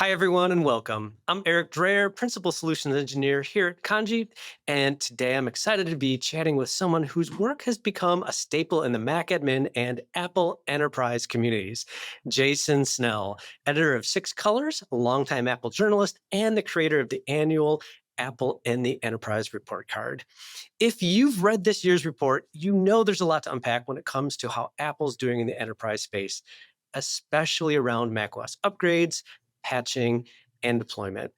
Hi, everyone, and welcome. I'm Arek Dreyer, Principal Solutions Engineer here at Kandji, and today I'm excited to be chatting with someone whose work has become a staple in the Mac admin and Apple enterprise communities. Jason Snell, editor of Six Colors, a longtime Apple journalist, and the creator of the annual Apple in the Enterprise report card. If you've read this year's report, you know there's a lot to unpack when it comes to how Apple's doing in the enterprise space, especially around macOS upgrades, patching, and deployment.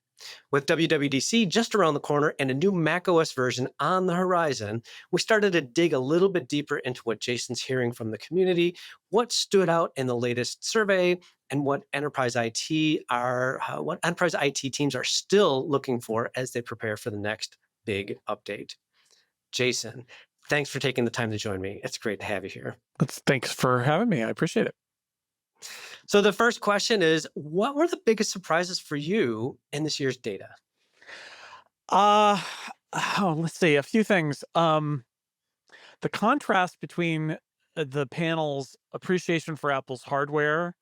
With WWDC just around the corner and a new macOS version on the horizon, we started to dig a little bit deeper into what Jason's hearing from the community, what stood out in the latest survey, and what enterprise IT teams are still looking for as they prepare for the next big update. Jason, thanks for taking the time to join me. It's great to have you here. Thanks for having me. I appreciate it. So the first question is, what were the biggest surprises for you in this year's data? Uh, let's see, a few things. The contrast between the panel's appreciation for Apple's hardware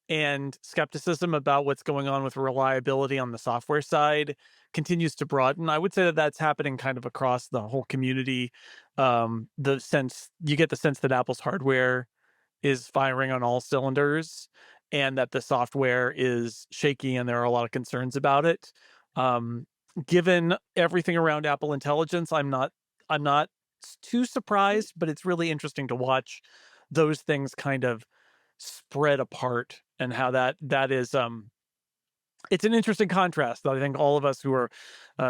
and skepticism about what's going on with reliability on the software side continues to broaden. I would say that that's happening kind of across the whole community. You get the sense that Apple's hardware is firing on all cylinders and that the software is shaky and there are a lot of concerns about it. Um, Given everything around Apple Intelligence, I'm not too surprised, but it's really interesting to watch those things kind of spread apart and how that is it's an interesting contrast that I think all of us who are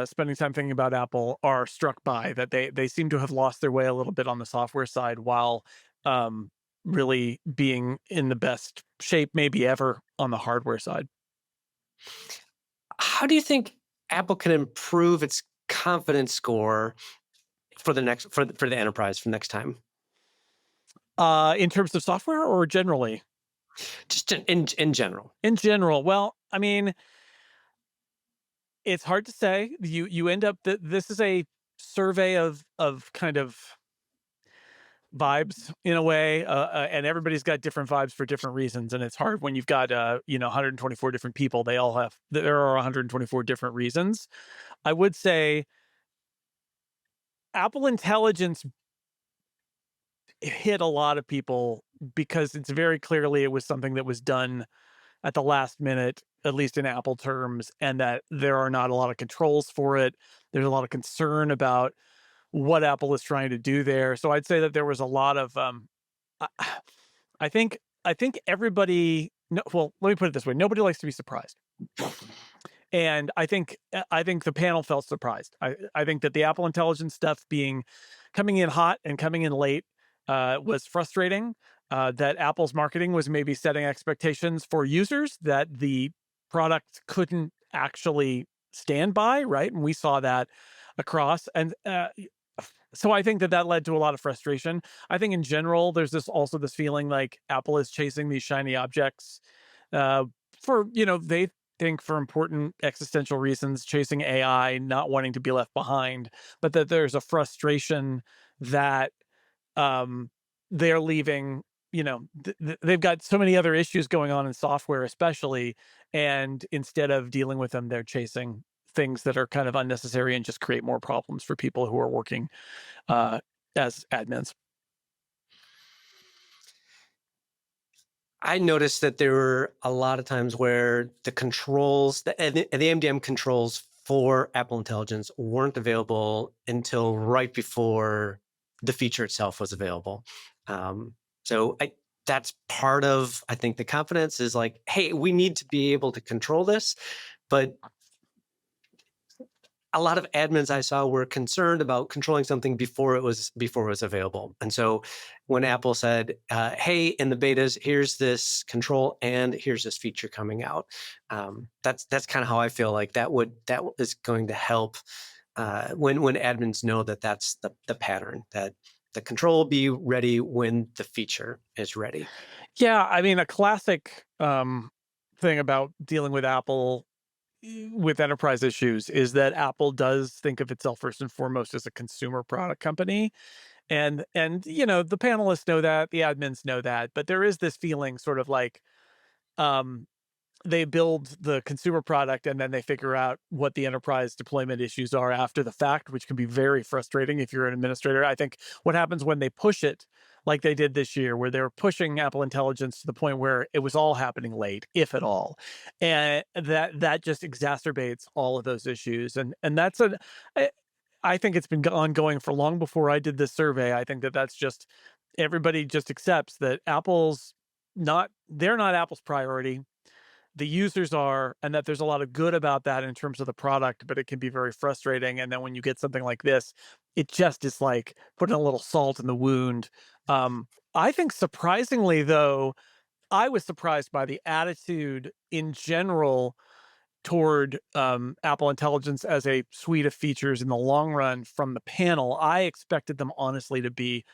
spending time thinking about Apple are struck by, that they seem to have lost their way a little bit on the software side while um, really being in the best shape maybe ever on the hardware side. How do you think Apple can improve its confidence score for the enterprise for next time? In terms of software or generally? Just in general. In general, well, I mean, it's hard to say. You end up this is a survey of kind of vibes in a way, and everybody's got different vibes for different reasons, and it's hard when you've got 124 different people. There are 124 different reasons. I would say Apple Intelligence hit a lot of people because it's very clearly it was something that was done at the last minute, at least in Apple terms, and that there are not a lot of controls for it. There's a lot of concern about what Apple is trying to do there. So I'd say that there was a lot of I I think everybody no, well, let me put it this way. Nobody likes to be surprised. And I think the panel felt surprised. I think that the Apple Intelligence stuff being coming in hot and coming in late was frustrating. That Apple's marketing was maybe setting expectations for users that the product couldn't actually stand by, right? And we saw that across. And so I think that led to a lot of frustration. I think in general, there's this feeling like Apple is chasing these shiny objects uh, for they think for important existential reasons, chasing AI, not wanting to be left behind, but that there's a frustration that um, they're leaving. They've got so many other issues going on in software, especially, and instead of dealing with them, they're chasing things that are kind of unnecessary and just create more problems for people who are working uh, as admins. I noticed that there were a lot of times where the MDM controls for Apple Intelligence weren't available until right before the feature itself was available. So that's part of, I think, the confidence is like, hey, we need to be able to control this, but a lot of admins I saw were concerned about controlling something before it was available. And so when Apple said, "Hey, in the betas, here's this control and here's this feature coming out," that's kind of how I feel like that is going to help when admins know that that's the pattern, that the control will be ready when the feature is ready. Yeah, I mean, a classic thing about dealing with Apple with enterprise issues is that Apple does think of itself first and foremost as a consumer product company. And the panelists know that, the admins know that, but there is this feeling sort of like um they build the consumer product and then they figure out what the enterprise deployment issues are after the fact, which can be very frustrating if you're an administrator. I think what happens when they push it, like they did this year, where they were pushing Apple Intelligence to the point where it was all happening late, if at all, and that just exacerbates all of those issues. And that's a, I I think it's been ongoing for long before I did this survey. I think that that's just everybody just accepts that Apple's not they're not Apple's priority, the users are, and that there's a lot of good about that in terms of the product, but it can be very frustrating. And then when you get something like this, it just is like putting a little salt in the wound. I think surprisingly, though, I was surprised by the attitude in general toward Apple Intelligence as a suite of features in the long run from the panel. I expected them honestly to be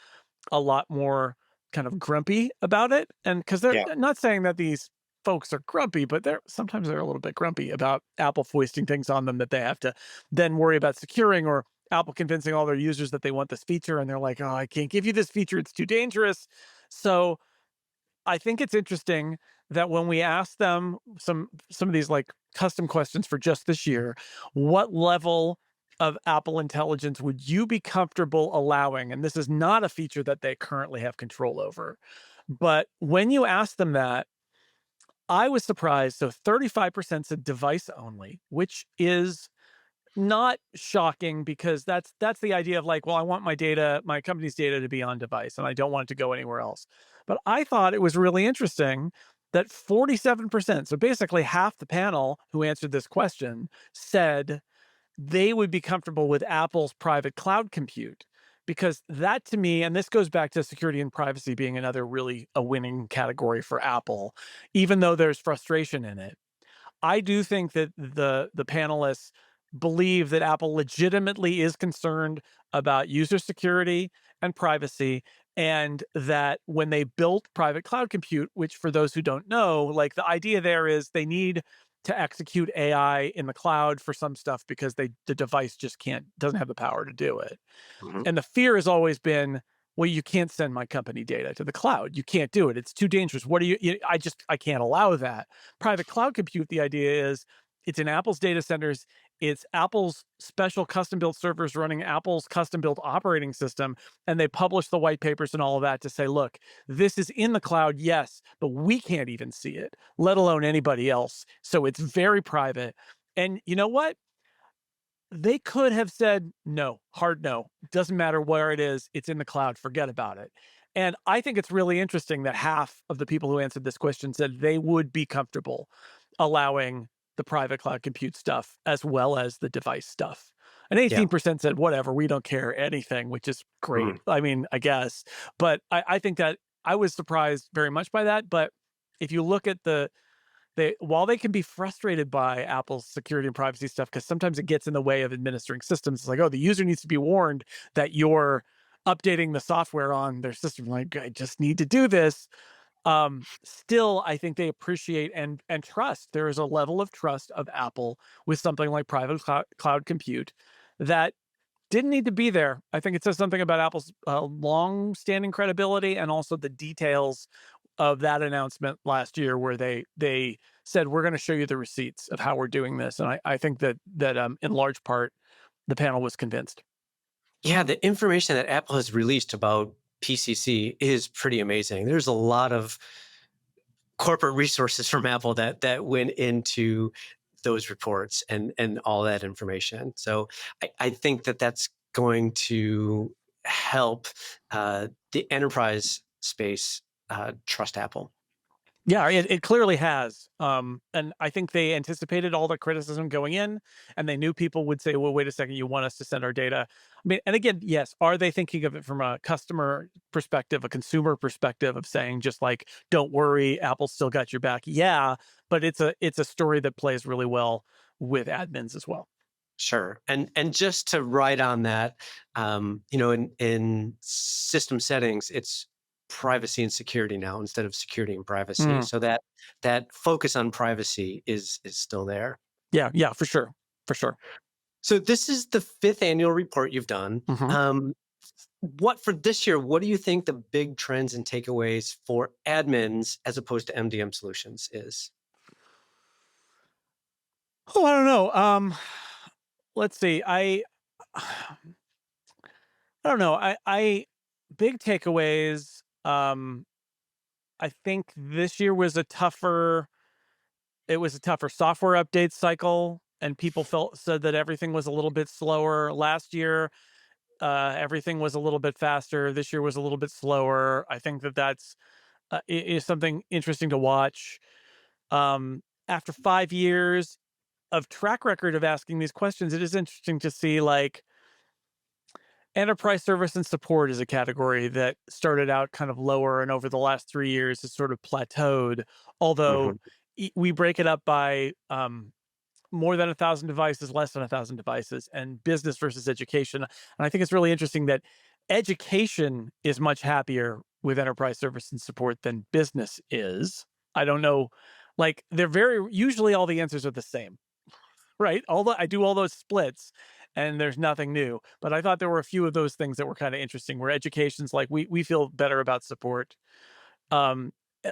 a lot more kind of grumpy about it. And because they're Yeah. not saying that these folks are grumpy, but they're a little bit grumpy about Apple foisting things on them that they have to then worry about securing, or Apple convincing all their users that they want this feature and they're like, "Oh, I can't give you this feature, it's too dangerous." So I think it's interesting that when we ask them some of these like custom questions for just this year, what level of Apple Intelligence would you be comfortable allowing? And this is not a feature that they currently have control over. But when you ask them that, I was surprised. So 35% said device only, which is not shocking because that's the idea of like, well, I want my data, my company's data to be on device and I don't want it to go anywhere else. But I thought it was really interesting that 47%, so basically half the panel who answered this question said they would be comfortable with Apple's private cloud compute. Because that to me, and this goes back to security and privacy being another really a winning category for Apple, even though there's frustration in it. I do think that the panelists believe that Apple legitimately is concerned about user security and privacy, and that when they built private cloud compute, which for those who don't know, like the idea there is they need to execute AI in the cloud for some stuff because the device just can't doesn't have the power to do it. Mhm. And the fear has always been, well, you can't send my company data to the cloud. You can't do it. It's too dangerous. What do I can't allow that. Private cloud compute, the idea is it's in Apple's data centers. It's Apple's special custom built servers running Apple's custom built operating system. And they publish the white papers and all of that to say, look, this is in the cloud, yes, but we can't even see it, let alone anybody else. So it's very private. And you know what? They could have said, "No, hard no. Doesn't matter where it is, it's in the cloud, forget about it." And I think it's really interesting that half of the people who answered this question said they would be comfortable allowing the private cloud compute stuff as well as the device stuff. And Yeah. 18% said, "Whatever, we don't care anything," which is great. Mhm. I mean, I guess. But I think that I was surprised very much by that. But if you look at while they can be frustrated by Apple's security and privacy stuff, because sometimes it gets in the way of administering systems. It's like, oh, the user needs to be warned that you're updating the software on their system. Like, I just need to do this. Still, I think they appreciate and trust. There is a level of trust of Apple with something like private cloud compute that didn't need to be there. I think it says something about Apple's long-standing credibility and also the details of that announcement last year, where they said we're going to show you the receipts of how we're doing this, and I think that in large part the panel was convinced. Yeah, the information that Apple has released about PCC is pretty amazing. There's a lot of corporate resources from Apple that went into those reports and all that information. So I think that that's going to help the enterprise space trust Apple. Yeah, it clearly has. And I think they anticipated all the criticism going in, and they knew people would say, "Well, wait a second, you want us to send our data?" I mean, and again, yes, are they thinking of it from a customer perspective, a consumer perspective of saying just like, "Don't worry, Apple's still got your back." Yeah, but it's a story that plays really well with admins as well. Sure. And just to write on that, in system settings, it's privacy and security now instead of security and privacy. Mm, So that focus on privacy is still there. yeah, yeah, for sure, for sure. So this is the fifth annual report you've done. Mhm. What for this year? What do you think the big trends and takeaways for admins as opposed to MDM solutions is? Oh, I don't know. Let's see. I don't know. I big takeaways. I think this year was a tougher. It was a tougher software update cycle, and people felt said that everything was a little bit slower last year. Everything was a little bit faster. This year was a little bit slower. I think that that's is something interesting to watch. After 5 years of track record of asking these questions, it is interesting to see like enterprise service and support is a category that started out kind of lower and over the last 3 years has sort of plateaued. Although Mhm, we break it up by more than 1,000 devices, less than 1,000 devices, and business versus education. And I think it's really interesting that education is much happier with enterprise service and support than business is. I don't know. Like they're very usually all the answers are the same, right? Although I do all those splits and there's nothing new. But I thought there were a few of those things that were kind of interesting where education's like we feel better about support.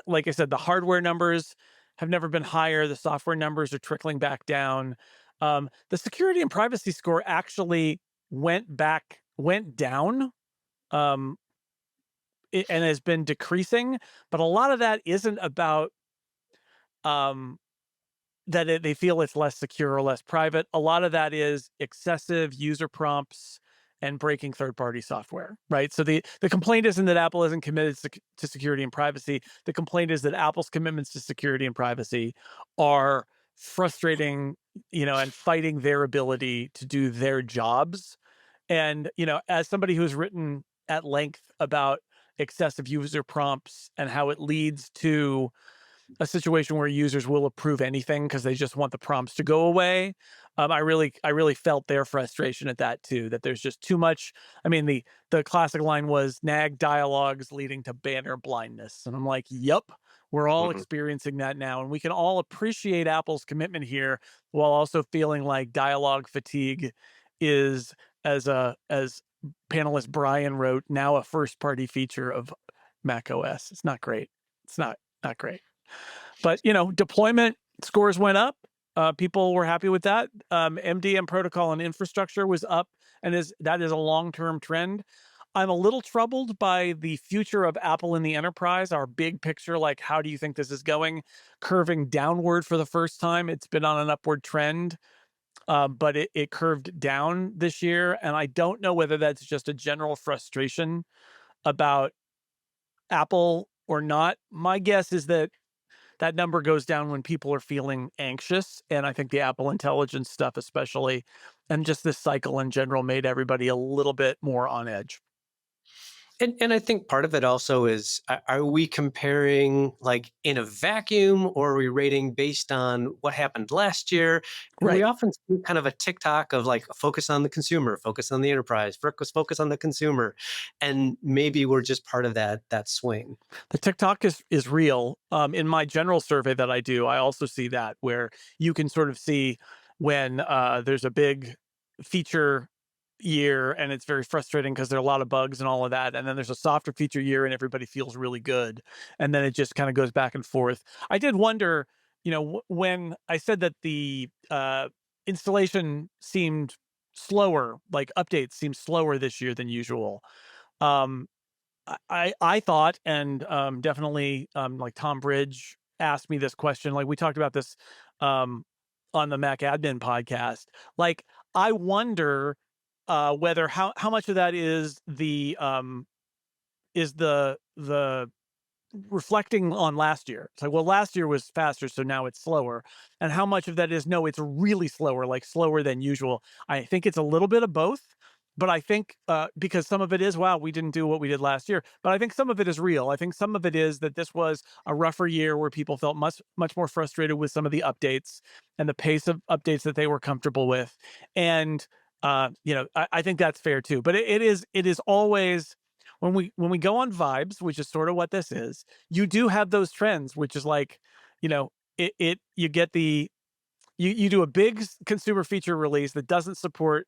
Like I said, the hardware numbers have never been higher. The software numbers are trickling back down. The security and privacy score actually went down, um, and has been decreasing. But a lot of that isn't about um, they feel it's less secure or less private. A lot of that is excessive user prompts and breaking third-party software, right? So the complaint isn't that Apple isn't committed to security and privacy. The complaint is that Apple's commitments to security and privacy are frustrating, and fighting their ability to do their jobs. And, as somebody who's written at length about excessive user prompts and how it leads to a situation where users will approve anything because they just want the prompts to go away. I really felt their frustration at that too. That there's just too much. I mean, the classic line was "nag dialogues leading to banner blindness," and I'm like, "Yep, we're all mhm. experiencing that now, and we can all appreciate Apple's commitment here, while also feeling like dialogue fatigue is as panelist Brian wrote, now a first party feature of macOS. It's not great. It's not great." But, deployment scores went up. People were happy with that. MDM protocol and infrastructure was up, and that is a long-term trend. I'm a little troubled by the future of Apple in the enterprise, our big picture, like, how do you think this is going? Curving downward for the first time. It's been on an upward trend, but it curved down this year, and I don't know whether that's just a general frustration about Apple or not. My guess is that that number goes down when people are feeling anxious. And I think the Apple Intelligence stuff, especially, and just this cycle in general, made everybody a little bit more on edge. And I think part of it also is, are we comparing like in a vacuum, or are we rating based on what happened last year? And we Right. often see kind of a TikTok of like focus on the consumer, focus on the enterprise, focus on the consumer. And maybe we're just part of that swing. The TikTok is real. In my general survey that I do, I also see that where you can sort of see when there's a big feature year and it's very frustrating because there are a lot of bugs and all of that. And then there's a softer feature year and everybody feels really good. And then it just kind of goes back and forth. I did wonder, when I said that the installation seemed slower, like updates seemed slower this year than usual. Um, I thought, and definitely, like Tom Bridge asked me this question. Like we talked about this on the Mac Admin podcast. Like I wonder whether how much of that is the reflecting on last year. It's like, well, last year was faster, so now it's slower. And how much of that is no, it's really slower, like slower than usual. I think it's a little bit of both. But I think because some of it is, wow, we didn't do what we did last year. But I think some of it is real. I think some of it is that this was a rougher year where people felt much more frustrated with some of the updates and the pace of updates that they were comfortable with. And I think that's fair too. But it is always when we go on vibes, which is sort of what this is. You do have those trends, which is like, you get you do a big consumer feature release that doesn't support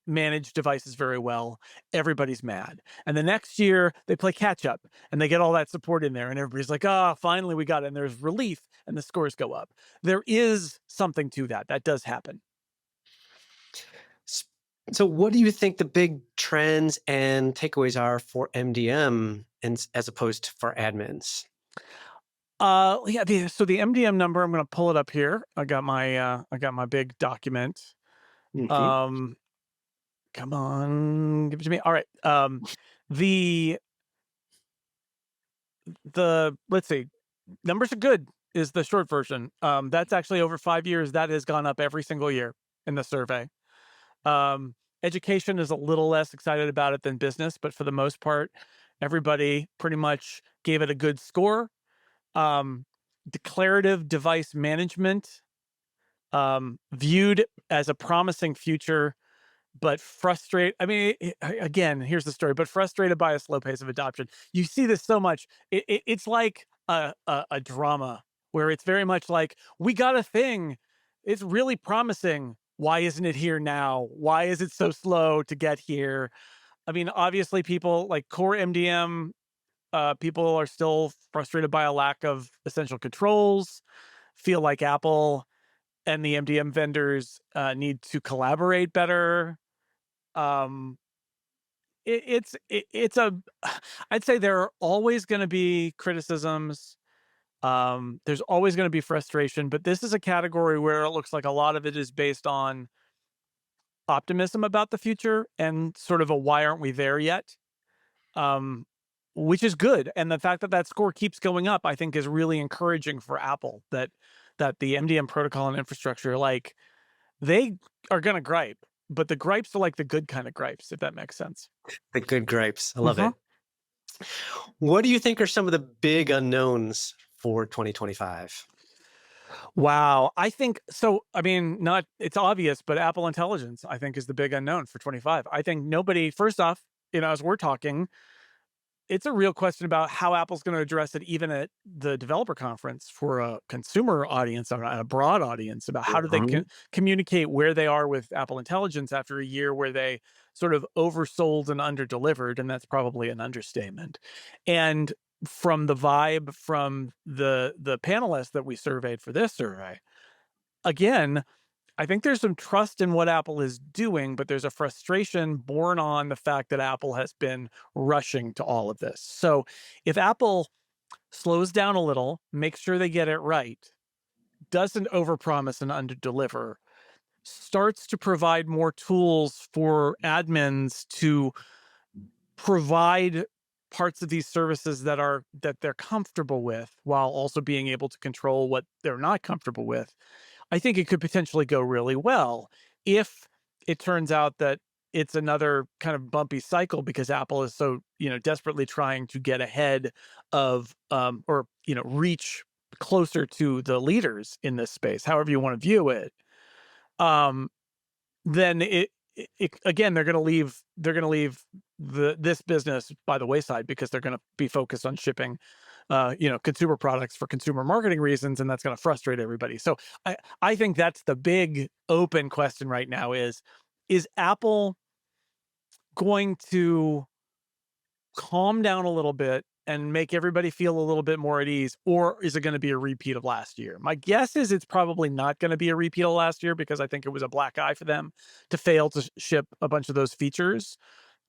manage devices very well, everybody's mad. And the next year they play catch up and they get all that support in there, and everybody's like, "Ah, finally we got it." And there's relief, and the scores go up. There is something to that. That does happen. S- So, what do you think the big trends and takeaways are for MDM as opposed to for admins? Yeah. So the MDM number, I'm going to pull it up here. I got my big document. Hmm. Um, Come on, give it to me. All right. The let's see, numbers are good is the short version. That's actually over 5 years. That has gone up every single year in the survey. Um, Education is a little less excited about it than business, but for the most part, everybody pretty much gave it a good score. Um, Declarative device management, viewed as a promising future, but frustrate. I mean, again, here's the story, but frustrated by a slow pace of adoption. You see this so much. It's like a drama where it's very much like, we got a thing. It's really promising. Why isn't it here now? Why is it so slow to get here? I mean, obviously, people like core MDM, people are still frustrated by a lack of essential controls, feel like Apple and the MDM vendors need to collaborate better. um it's a I'd say there are always going to be criticisms. There's always going to be frustration, but this is a category where it looks like a lot of it is based on optimism about the future and sort of a why aren't we there yet, um which is good. And the fact that that score keeps going up, I think, is really encouraging for Apple, that the MDM protocol and infrastructure, like, they are going to gripe, but the gripes are like the good kind of gripes, if that makes sense. The good gripes. I love Mhm. it. What do you think are some of the big unknowns for 2025? Wow. I think so. I mean, not it's obvious, but Apple Intelligence, I think, is the big unknown for 25. I think nobody, first off, as we're talking, it's a real question about how Apple's going to address it, even at the developer conference, for a consumer audience or a broad audience, about how do they Mhm. communicate where they are with Apple Intelligence after a year where they sort of oversold and underdelivered, and that's probably an understatement. And from the vibe from the panelists that we surveyed for this survey, again, I think there's some trust in what Apple is doing, but there's a frustration born on the fact that Apple has been rushing to all of this. So if Apple slows down a little, makes sure they get it right, doesn't overpromise and underdeliver, starts to provide more tools for admins to provide parts of these services that they're comfortable with while also being able to control what they're not comfortable with, I think it could potentially go really well. If it turns out that it's another kind of bumpy cycle because Apple is so, desperately trying to get ahead of, or, reach closer to the leaders in this space, however you want to view it. Um, then again, they're going to leave this business by the wayside because they're going to be focused on shipping, consumer products for consumer marketing reasons, and that's going to frustrate everybody. So I think that's the big open question right now: is Apple going to calm down a little bit and make everybody feel a little bit more at ease, or is it going to be a repeat of last year? My guess is it's probably not going to be a repeat of last year, because I think it was a black eye for them to fail to ship a bunch of those features.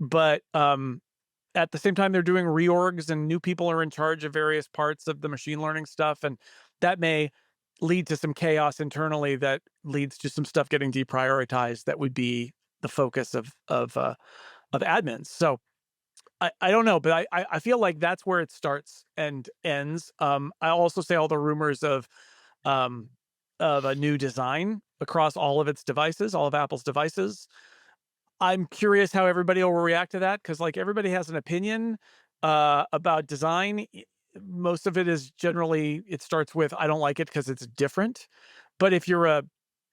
But at the same time, they're doing reorgs and new people are in charge of various parts of the machine learning stuff, and that may lead to some chaos internally that leads to some stuff getting deprioritized that would be the focus of admins. So I don't know, but I feel like that's where it starts and ends. I also say all the rumors um of a new design across all of its devices, all of Apple's devices. I'm curious how everybody will react to that, because, like, everybody has an opinion about design. Most of it is generally, it starts with, I don't like it because it's different. But if you're a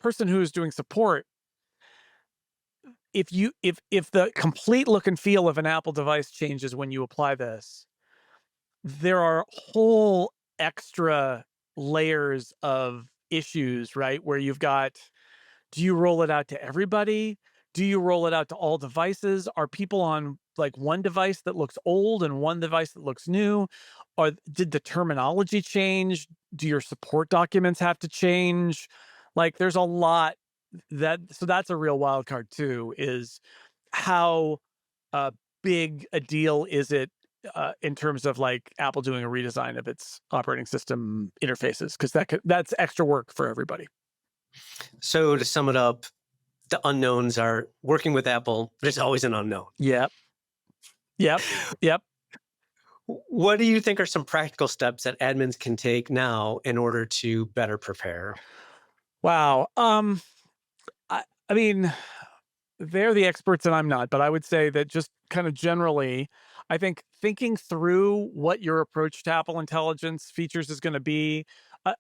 person who is doing support, if the complete look and feel of an Apple device changes when you apply this, there are whole extra layers of issues, right? Where you've got, do you roll it out to everybody? Do you roll it out to all devices? Are people on like one device that looks old and one device that looks new? Or did the terminology change? Do your support documents have to change? Like there's a lot so that's a real wild card too, is how big a deal is it in terms of like Apple doing a redesign of its operating system interfaces? Because that's extra work for everybody. So to sum it up, the unknowns are working with Apple. There's always an unknown. Yep. Yep. Yep. What do you think are some practical steps that admins can take now in order to better prepare? Wow. I mean, they're the experts and I'm not, but I would say that just kind of generally, I think thinking through what your approach to Apple Intelligence features is going to be. Uh,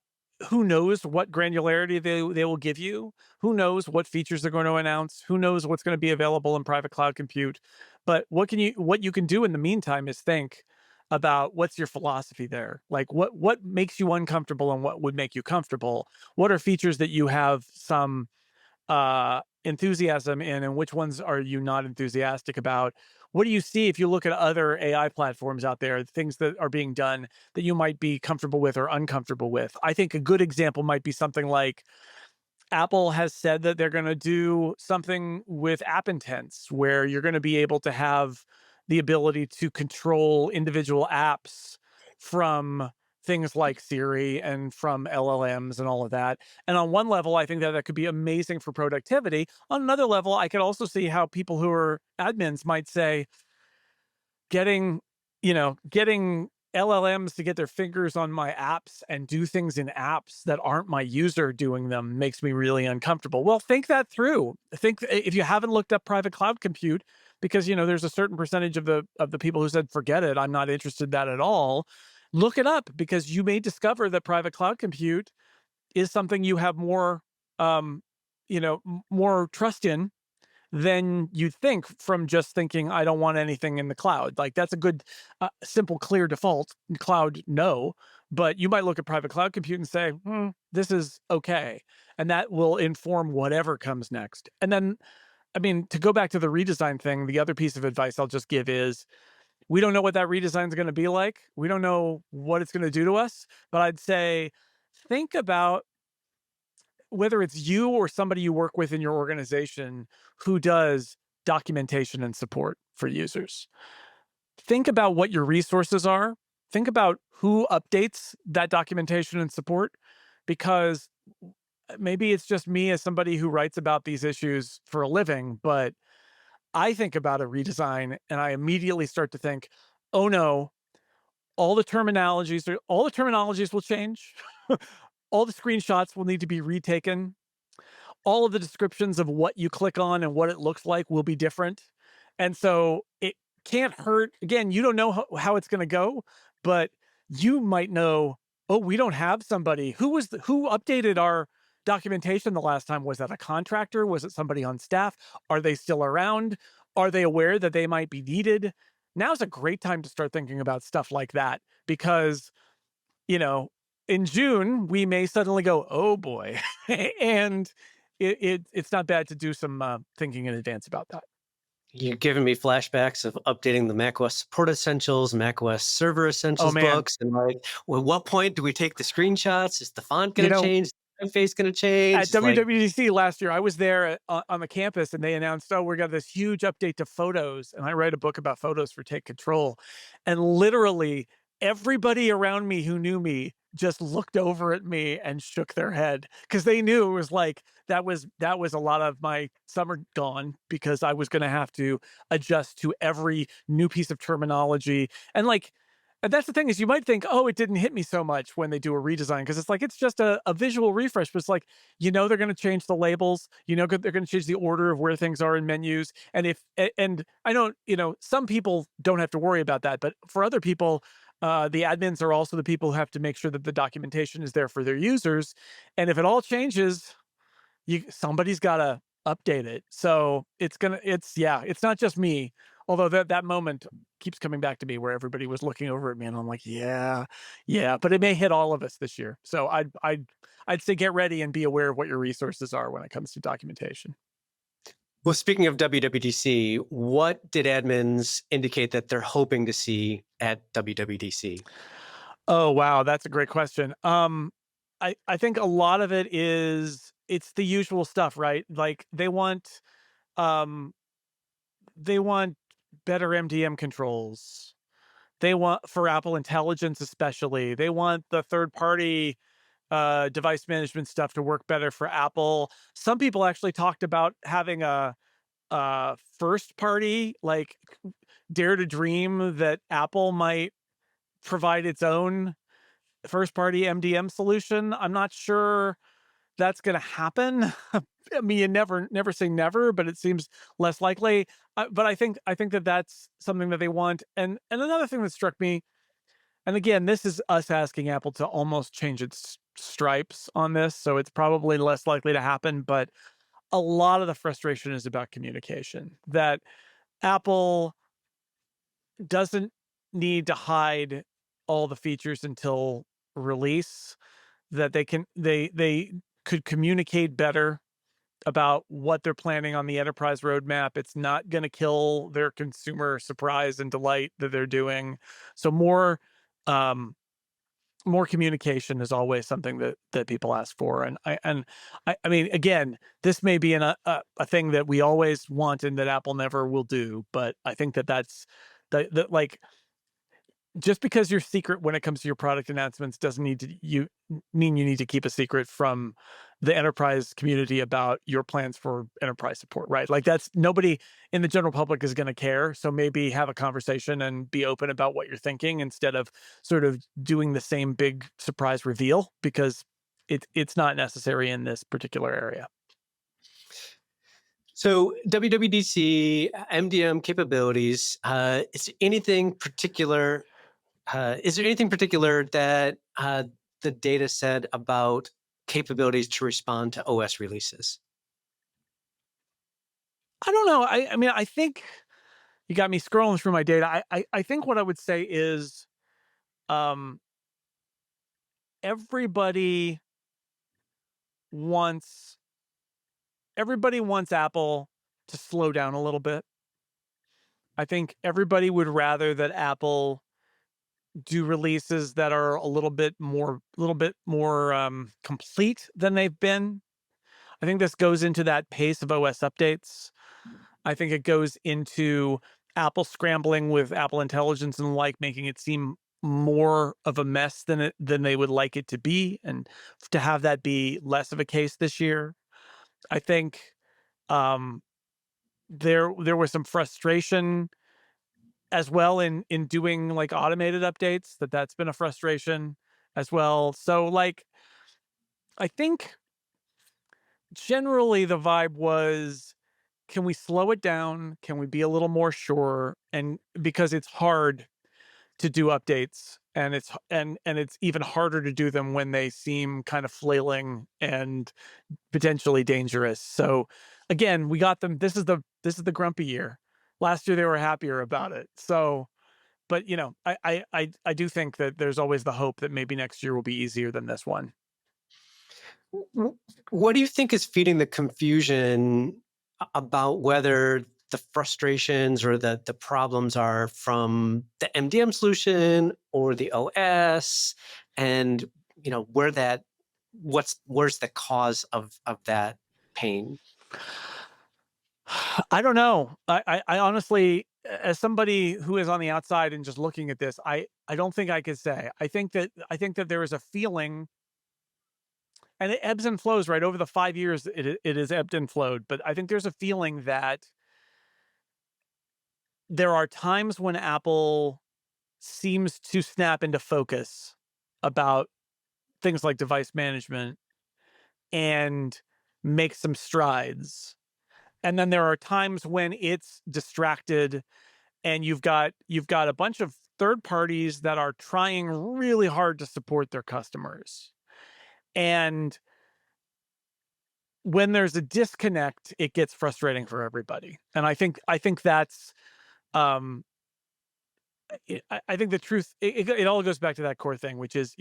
who knows what granularity they will give you? Who knows what features they're going to announce? Who knows what's going to be available in private cloud compute? But what you can do in the meantime is think about what's your philosophy there. Like what makes you uncomfortable and what would make you comfortable? What are features that you have some enthusiasm in, and which ones are you not enthusiastic about? What do you see if you look at other AI platforms out there, things that are being done that you might be comfortable with or uncomfortable with? I think a good example might be something like Apple has said that they're going to do something with app intents where you're going to be able to have the ability to control individual apps from things like Siri and from LLMs and all of that. And on one level, I think that that could be amazing for productivity. On another level, I could also see how people who are admins might say, getting, getting LLMs to get their fingers on my apps and do things in apps that aren't my user doing them makes me really uncomfortable. Well, think that through. Think if you haven't looked up private cloud compute, because there's a certain percentage of the people who said forget it, I'm not interested in that at all. Look it up because you may discover that private cloud compute is something you have more more trust in than you think from just thinking, I don't want anything in the cloud. Like that's a good, simple, clear default. Cloud, no. But you might look at private cloud compute and say, this is okay. And that will inform whatever comes next. And then, I mean, to go back to the redesign thing, the other piece of advice I'll just give is we don't know what that redesign is going to be like. We don't know what it's going to do to us. But I'd say think about whether it's you or somebody you work with in your organization who does documentation and support for users. Think about what your resources are. Think about who updates that documentation and support, because maybe it's just me as somebody who writes about these issues for a living, but I think about a redesign and I immediately start to think, oh no, all the terminologies will change. All the screenshots will need to be retaken. All of the descriptions of what you click on and what it looks like will be different. And so it can't hurt. Again, you don't know how it's going to go, but you might know, oh, we don't have somebody who updated our documentation the last time. Was that a contractor? Was it somebody on staff? Are they still around? Are they aware that they might be needed? Now's a great time to start thinking about stuff like that because, you know, in June, we may suddenly go, oh boy. And it's not bad to do some thinking in advance about that. You're giving me flashbacks of updating the macOS Support Essentials, macOS Server Oh Essentials man, books, and like, well, at what point do we take the screenshots? Is the font you going to know, change? Is the face going to change? at It's like, WWDC last year, I was there on the campus and they announced, oh, we got this huge update to photos. And I write a book about photos for Take Control. And literally everybody around me who knew me just looked over at me and shook their head because they knew it was like that was a lot of my summer gone because I was going to have to adjust to every new piece of terminology. And like, and that's the thing is you might think, oh, it didn't hit me so much when they do a redesign because it's like it's just a visual refresh, but it's like, they're going to change the labels, they're going to change the order of where things are in menus. And and I don't, some people don't have to worry about that, but for other people, the admins are also the people who have to make sure that the documentation is there for their users. And if it all changes, somebody's got to update it. So it's not just me. Although that moment keeps coming back to me where everybody was looking over at me and I'm like, yeah, yeah, but it may hit all of us this year. So I'd say get ready and be aware of what your resources are when it comes to documentation. Well, speaking of WWDC, what did admins indicate that they're hoping to see at WWDC? Oh, wow, that's a great question. I think a lot of it is it's the usual stuff, right? Like um they want better MDM controls. They want for Apple Intelligence especially. They want the third party device management stuff to work better for Apple. Some people actually talked about having a first party like Dare to Dream that Apple might provide its own first party MDM solution. I'm not sure that's going to happen. I mean, you never say never, but it seems less likely. But I think that that's something that they want. And another thing that struck me, and again, this is us asking Apple to almost change its stripes on this, so it's probably less likely to happen. But a lot of the frustration is about communication. That Apple doesn't need to hide all the features until release, that they could communicate better about what they're planning on the enterprise roadmap. It's not going to kill their consumer surprise and delight that they're doing. So um more communication is always something that people ask for. And I mean, again, this may be a thing that we always want and that Apple never will do, but I think that that's the like just because you're secret when it comes to your product announcements doesn't need to mean you need to keep a secret from the enterprise community about your plans for enterprise support, right? Like that's nobody in the general public is going to care. So maybe have a conversation and be open about what you're thinking instead of sort of doing the same big surprise reveal because it's not necessary in this particular area. So WWDC MDM capabilities. Is there anything particular that the data said about capabilities to respond to OS releases? I don't know. I mean, I think you got me scrolling through my data. I think what I would say is um everybody wants everybody wants Apple to slow down a little bit. I think everybody would rather that Apple do releases that are a little bit more complete than they've been. I think this goes into that pace of OS updates. I think it goes into Apple scrambling with Apple Intelligence and the like, making it seem more of a mess than they would like it to be, and to have that be less of a case this year. I think um, there was some frustration as well in doing like automated updates. That's been a frustration as well. So like I think generally the vibe was, can we slow it down? Can we be a little more sure? And because it's hard to do updates and it's even harder to do them when they seem kind of flailing and potentially dangerous. So again, we got them. This is the grumpy year. Last year they were happier about it. So but I do think that there's always the hope that maybe next year will be easier than this one. What do you think is feeding the confusion about whether the frustrations or the problems are from the MDM solution or the OS, and where that where's the cause of that pain? I don't know. I honestly, as somebody who is on the outside and just looking at this, I don't think I could say. I think that there is a feeling, and it ebbs and flows, right? Over the 5 years, it has ebbed and flowed. But I think there's a feeling that there are times when Apple seems to snap into focus about things like device management and make some strides. And then there are times when it's distracted and you've got a bunch of third parties that are trying really hard to support their customers. And when there's a disconnect, it gets frustrating for everybody. And I think that's um I think the truth it all goes back to that core thing, which is,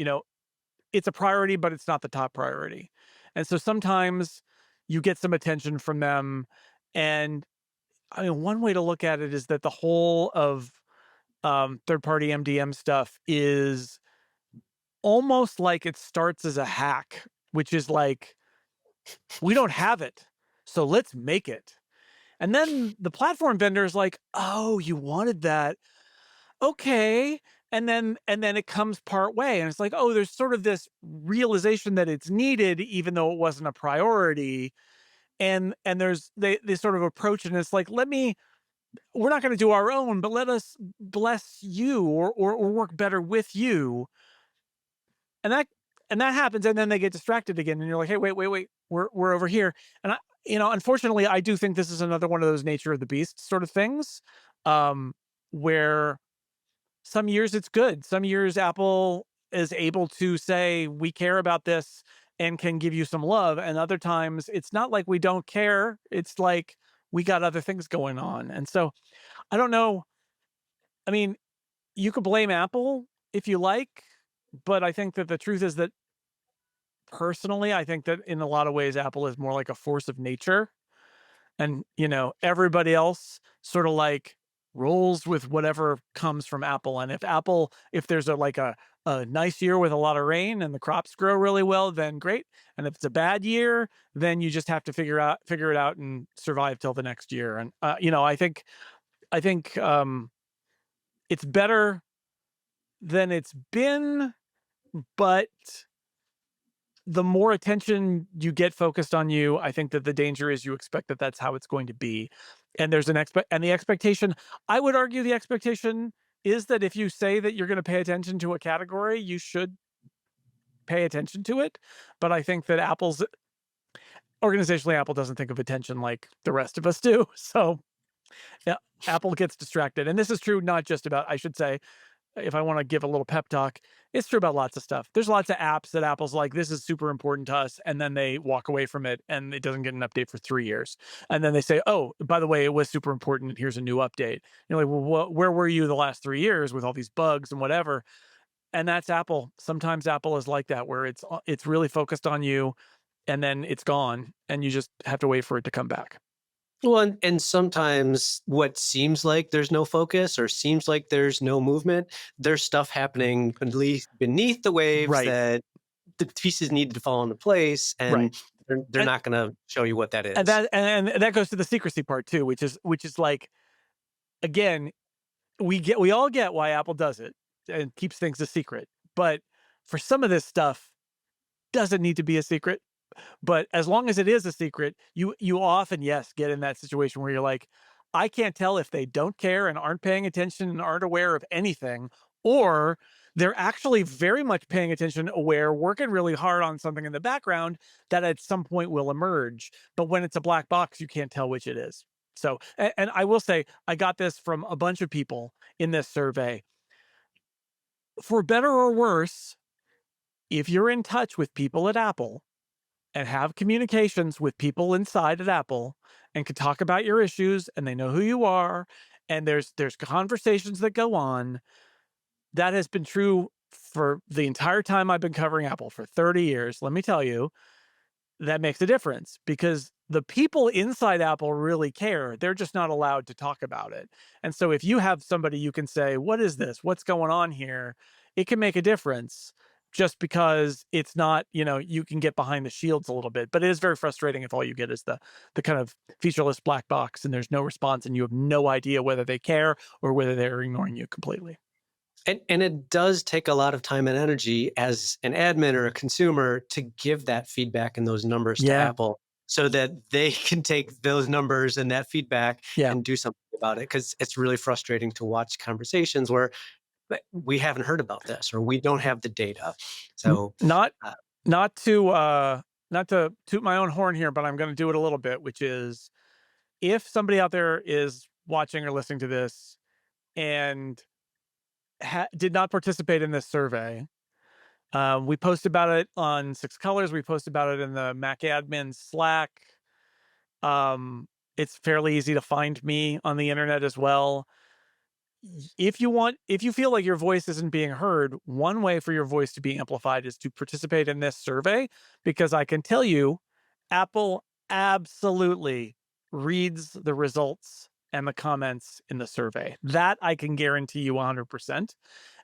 it's a priority, but it's not the top priority. And so sometimes you get some attention from them And I mean, one way to look at it is that the whole of third party MDM stuff is almost like it starts as a hack, which is like, we don't have it. So let's make it. And then the platform vendor is like, oh, you wanted that. Okay. And then it comes part way. And it's like, oh, there's sort of this realization that it's needed, even though it wasn't a priority. And there's they sort of approach it and it's like, we're not going to do our own, but let us bless you or work better with you. And that happens, and then they get distracted again, and you're like, hey, wait, we're over here. And unfortunately, I do think this is another one of those nature of the beast sort of things, where some years it's good, some years Apple is able to say we care about this and can give you some love, and other times it's not like we don't care. It's like we got other things going on, and so I don't know. I mean, you could blame Apple if you like, but I think that the truth is that personally, I think that in a lot of ways, Apple is more like a force of nature. And, everybody else sort of like rolls with whatever comes from Apple. And if there's a nice year with a lot of rain and the crops grow really well, then great. And if it's a bad year, then you just have to figure it out and survive till the next year. And, I think it's better than it's been, but the more attention you get focused on you, I think that the danger is you expect that that's how it's going to be. And there's the expectation, I would argue the expectation is that if you say that you're going to pay attention to a category, you should pay attention to it. But I think that organizationally, Apple doesn't think of attention like the rest of us do. So yeah, Apple gets distracted. And this is true not just about, I should say, if I want to give a little pep talk, it's true about lots of stuff. There's lots of apps that Apple's like, this is super important to us. And then they walk away from it and it doesn't get an update for 3 years. And then they say, oh, by the way, it was super important. Here's a new update. You're like, well, where were you the last 3 years with all these bugs and whatever? And that's Apple. Sometimes Apple is like that, where it's really focused on you and then it's gone and you just have to wait for it to come back. Well, and sometimes what seems like there's no focus or seems like there's no movement, there's stuff happening beneath the waves Right. that the pieces need to fall into place, Right. and they're And, not going to show you what that and is. that goes to the secrecy part too, which is like, again, we all get why Apple does it and keeps things a secret. But for some of this stuff, doesn't need to be a secret. But as long as it is a secret, you often, yes, get in that situation where you're like, I can't tell if they don't care and aren't paying attention and aren't aware of anything, or they're actually very much paying attention, aware, working really hard on something in the background that at some point will emerge. But when it's a black box, you can't tell which it is. So, and I will say, I got this from a bunch of people in this survey. For better or worse, if you're in touch with people at Apple and have communications with people inside at Apple and can talk about your issues and they know who you are and there's conversations that go on, that has been true for the entire time I've been covering Apple for 30 years. Let me tell you, that makes a difference because the people inside Apple really care. They're just not allowed to talk about it. And so if you have somebody you can say, what is this? What's going on here? It can make a difference just because it's not, you can get behind the shields a little bit. But it is very frustrating if all you get is the kind of featureless black box and there's no response and you have no idea whether they care or whether they're ignoring you completely. And it does take a lot of time and energy as an admin or a consumer to give that feedback and those numbers to Yeah. Apple so that they can take those numbers and that feedback Yeah. and do something about it. Because it's really frustrating to watch conversations where we haven't heard about this or we don't have the data. N- So, Not uh, not to not to toot my own horn here, but I'm going to do it a little bit, which is if somebody out there is watching or listening to this and did not participate in this survey, we post about it on Six Colors. We post about it in the Mac admin Slack. It's fairly easy to find me on the internet as well. If you feel like your voice isn't being heard, one way for your voice to be amplified is to participate in this survey, because I can tell you, Apple absolutely reads the results and the comments in the survey. That I can guarantee you 100%.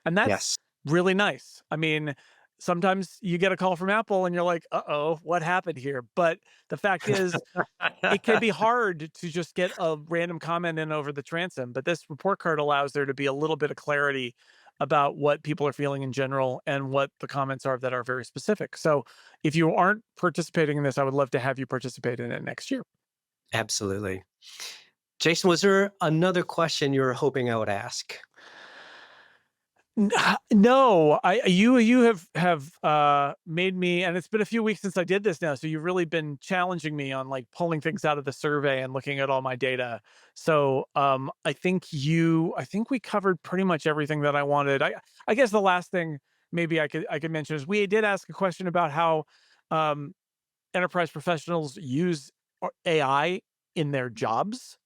And that's Yes. really nice. I mean, sometimes you get a call from Apple and you're like, uh-oh, what happened here? But the fact is, it can be hard to just get a random comment in over the transom, but this report card allows there to be a little bit of clarity about what people are feeling in general and what the comments are that are very specific. So if you aren't participating in this, I would love to have you participate in it next year. Absolutely. Jason, was there another question you were hoping I would ask? No, I you have made me, and it's been a few weeks since I did this now, so you've really been challenging me on like pulling things out of the survey and looking at all my data. So I think we covered pretty much everything that I wanted. I guess the last thing maybe I could mention is we did ask a question about how um enterprise professionals use AI in their jobs.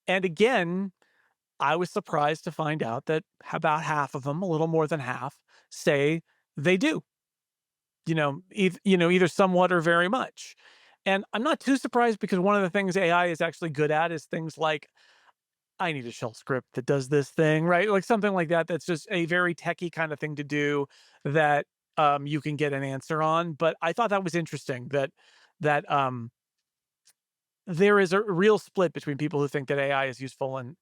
And again, I was surprised to find out that about half of them, a little more than half, say they do. Either somewhat or very much. And I'm not too surprised because one of the things AI is actually good at is things like I need a shell script that does this thing, right? Like something like that. That's just a very techie kind of thing to do that you can get an answer on. But I thought that was interesting that there is a real split between people who think that AI is useful and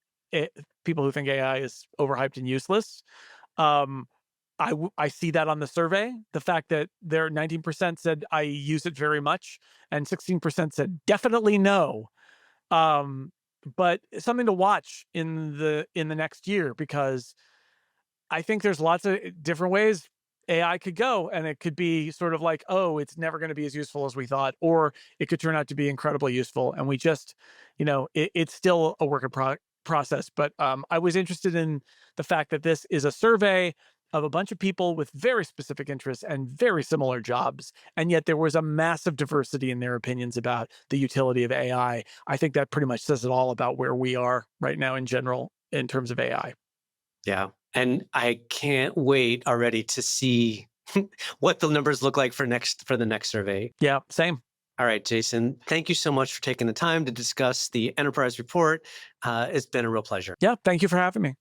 people who think AI is overhyped and useless. Um, I see that on the survey. The fact that there 19% said I use it very much, and 16% said definitely no. Um, but it's something to watch in the next year because I think there's lots of different ways AI could go, and it could be sort of like, oh, it's never going to be as useful as we thought, or it could turn out to be incredibly useful. And we just, it's still a work in process. But I was interested in the fact that this is a survey of a bunch of people with very specific interests and very similar jobs, and yet there was a massive diversity in their opinions about the utility of AI. I think that pretty much says it all about where we are right now in general in terms of AI. Yeah. And I can't wait already to see what the numbers look like for the next survey. Yeah, same. All right, Jason, thank you so much for taking the time to discuss the enterprise report. It's been a real pleasure. Yeah, thank you for having me.